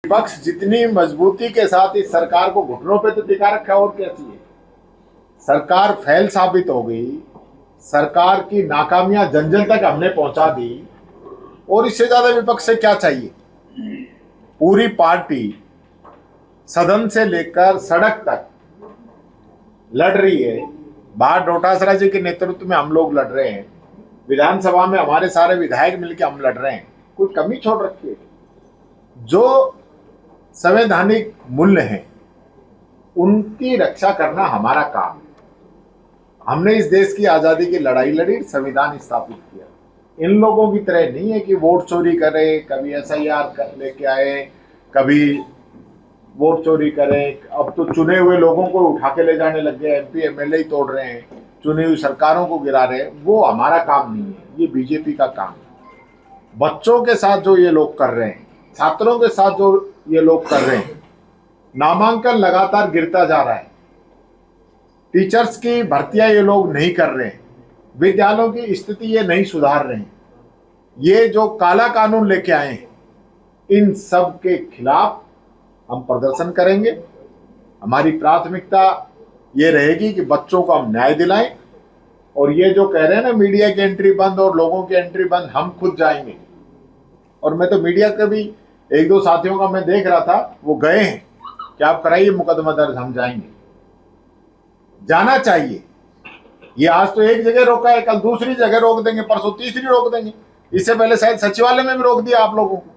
विपक्ष जितनी मजबूती के साथ इस सरकार को घुटनों पे तो टिका रखा है, और कैसी है सरकार फेल साबित हो गई। सरकार की नाकामियां जन जन तक हमने पहुंचा दी, और इससे ज्यादा विपक्ष से क्या चाहिए। पूरी पार्टी सदन से लेकर सड़क तक लड़ रही है। बाहर डोटासरा जी के नेतृत्व में हम लोग लड़ रहे हैं, विधानसभा में हमारे सारे विधायक मिलकर हम लड़ रहे हैं। कोई कमी छोड़ रखी है? जो संवैधानिक मूल्य हैं उनकी रक्षा करना हमारा काम है। हमने इस देश की आजादी की लड़ाई लड़ी, संविधान स्थापित किया। इन लोगों की तरह नहीं है कि वोट चोरी करे, कभी SIR लेके आए, कभी वोट चोरी करें। अब तो चुने हुए लोगों को उठा के ले जाने लग गए, MP MLA ही तोड़ रहे हैं, चुनी हुई सरकारों को गिरा रहे हैं। वो हमारा काम नहीं है, ये बीजेपी का काम है। बच्चों के साथ जो ये लोग कर रहे हैं, छात्रों के साथ जो ये लोग कर रहे हैं, नामांकन लगातार गिरता जा रहा है, टीचर्स की भर्तियां ये लोग नहीं कर रहे हैं, विद्यालयों की स्थिति ये नहीं सुधार रहे हैं, ये जो काला कानून लेके आए हैं, इन सब के खिलाफ हम प्रदर्शन करेंगे। हमारी प्राथमिकता ये रहेगी कि बच्चों को हम न्याय दिलाएं। और ये जो कह रहे हैं ना मीडिया की एंट्री बंद और लोगों की एंट्री बंद, हम खुद जाएंगे। और मैं तो मीडिया के भी एक दो साथियों का मैं देख रहा था, वो गए हैं कि आप कराइए मुकदमा दर्ज, हम जाएंगे। जाना चाहिए। ये आज तो एक जगह रोका है, कल दूसरी जगह रोक देंगे, परसों तीसरी रोक देंगे। इससे पहले शायद सचिवालय में भी रोक दिया आप लोगों को,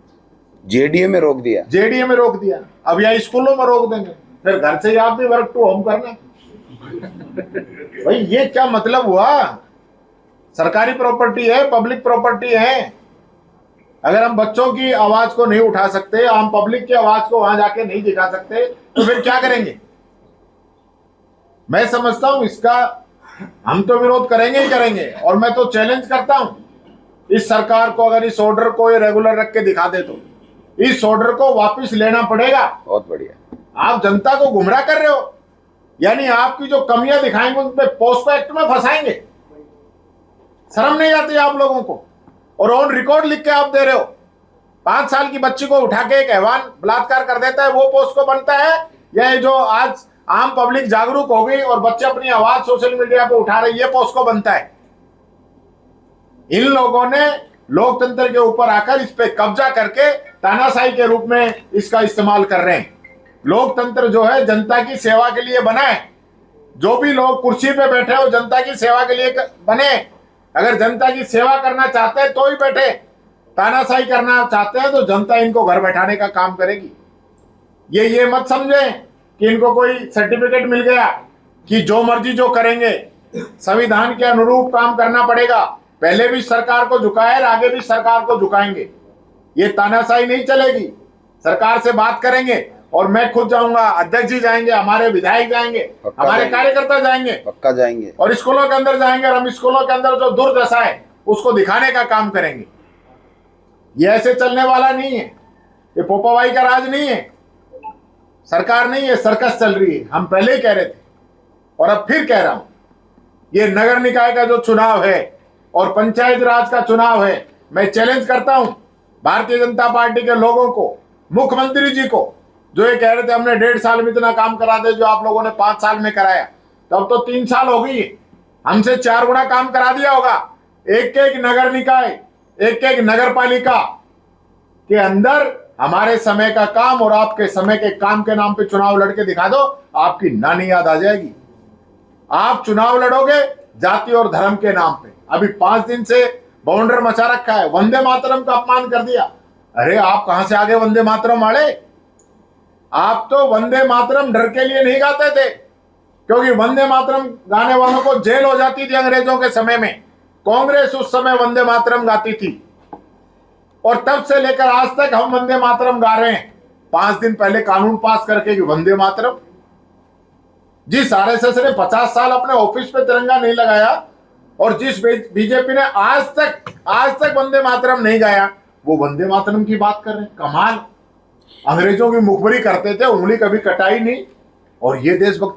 JDA में रोक दिया, JDA में रोक दिया, अब यहाँ स्कूलों में रोक देंगे। फिर घर से ही आप भी वर्क टू होम करना। भाई ये क्या मतलब हुआ? सरकारी प्रॉपर्टी है, पब्लिक प्रॉपर्टी है। अगर हम बच्चों की आवाज को नहीं उठा सकते, हम पब्लिक की आवाज को वहां जाके नहीं दिखा सकते, तो फिर क्या करेंगे? मैं समझता हूं इसका हम तो विरोध करेंगे ही करेंगे। और मैं तो चैलेंज करता हूं इस सरकार को, अगर इस ऑर्डर को ये रेगुलर रख के दिखा दे तो इस ऑर्डर को वापस लेना पड़ेगा। बहुत बढ़िया। आप जनता को गुमराह कर रहे हो, यानी आपकी जो कमियां दिखाएंगे उन पे पोस्को एक्ट में फंसाएंगे। शर्म नहीं आती आप लोगों को? और ऑन रिकॉर्ड लिख के आप दे रहे हो। 5 साल की बच्ची को उठा के एक हैवान बलात्कार कर देता है, वो पोस्को बनता है? या जो आज आम पब्लिक जागरूक हो गई और बच्चे अपनी आवाज सोशल मीडिया पे उठा रहे, ये पोस्को बनता है? इन लोगों ने लोकतंत्र के ऊपर आकर इस पे कब्जा करके तानाशाही के रूप में इसका इस्तेमाल कर रहे हैं। लोकतंत्र जो है जनता की सेवा के लिए बना है। जो भी लोग कुर्सी पे बैठे हो जनता की सेवा के लिए बने। अगर जनता की सेवा करना चाहते हैं तो ही बैठे, तानाशाही करना चाहते हैं तो जनता इनको घर बैठाने का काम करेगी। ये मत समझें कि इनको कोई सर्टिफिकेट मिल गया कि जो मर्जी जो करेंगे। संविधान के अनुरूप काम करना पड़ेगा। पहले भी सरकार को झुकाया है, आगे भी सरकार को झुकाएंगे। ये तानाशाही नहीं चलेगी। सरकार से बात करेंगे, और मैं खुद जाऊंगा, अध्यक्ष जी जाएंगे, हमारे विधायक जाएंगे, हमारे कार्यकर्ता जाएंगे, पक्का जाएंगे, और स्कूलों के अंदर जाएंगे। और हम स्कूलों के अंदर जो दुर्दशा है उसको दिखाने का काम करेंगे। ये ऐसे चलने वाला नहीं है। ये पोपाबाई का राज नहीं है, सरकार नहीं है, सर्कस चल रही है। हम पहले ही कह रहे थे और अब फिर कह रहा हूं, ये नगर निकाय का जो चुनाव है और पंचायत राज का चुनाव है, मैं चैलेंज करता हूं भारतीय जनता पार्टी के लोगों को, मुख्यमंत्री जी को, जो ये कह रहे थे हमने 1.5 साल में इतना काम करा दे जो आप लोगों ने 5 साल में कराया। तब तो 3 साल हो गई, हमसे 4 गुना काम करा दिया होगा। एक नगर निकाय, एक नगर पालिका के अंदर हमारे समय का काम और आपके समय के काम के नाम पे चुनाव लड़के दिखा दो, आपकी नानी याद आ जाएगी। आप चुनाव लड़ोगे जाति और धर्म के नाम पे। अभी 5 दिन से बाउंडर मचा रखा है, वंदे मातरम का अपमान कर दिया। अरे आप कहां से आगे वंदे मातरम वाले? आप तो वंदे मातरम डर के लिए नहीं गाते थे, क्योंकि वंदे मातरम गाने वालों को जेल हो जाती थी अंग्रेजों के समय में। कांग्रेस उस समय वंदे मातरम गाती थी, और तब से लेकर आज तक हम वंदे मातरम गा रहे हैं। 5 दिन पहले कानून पास करके कि वंदे मातरम। जिस RSS ने 50 साल अपने ऑफिस पे तिरंगा नहीं लगाया, और जिस बीजेपी ने आज तक वंदे मातरम नहीं गाया, वो वंदे मातरम की बात कर रहे हैं। कमाल। अंग्रेजों की मुखबरी करते थे, उंगली कभी कटाई नहीं, और ये देशभक्ति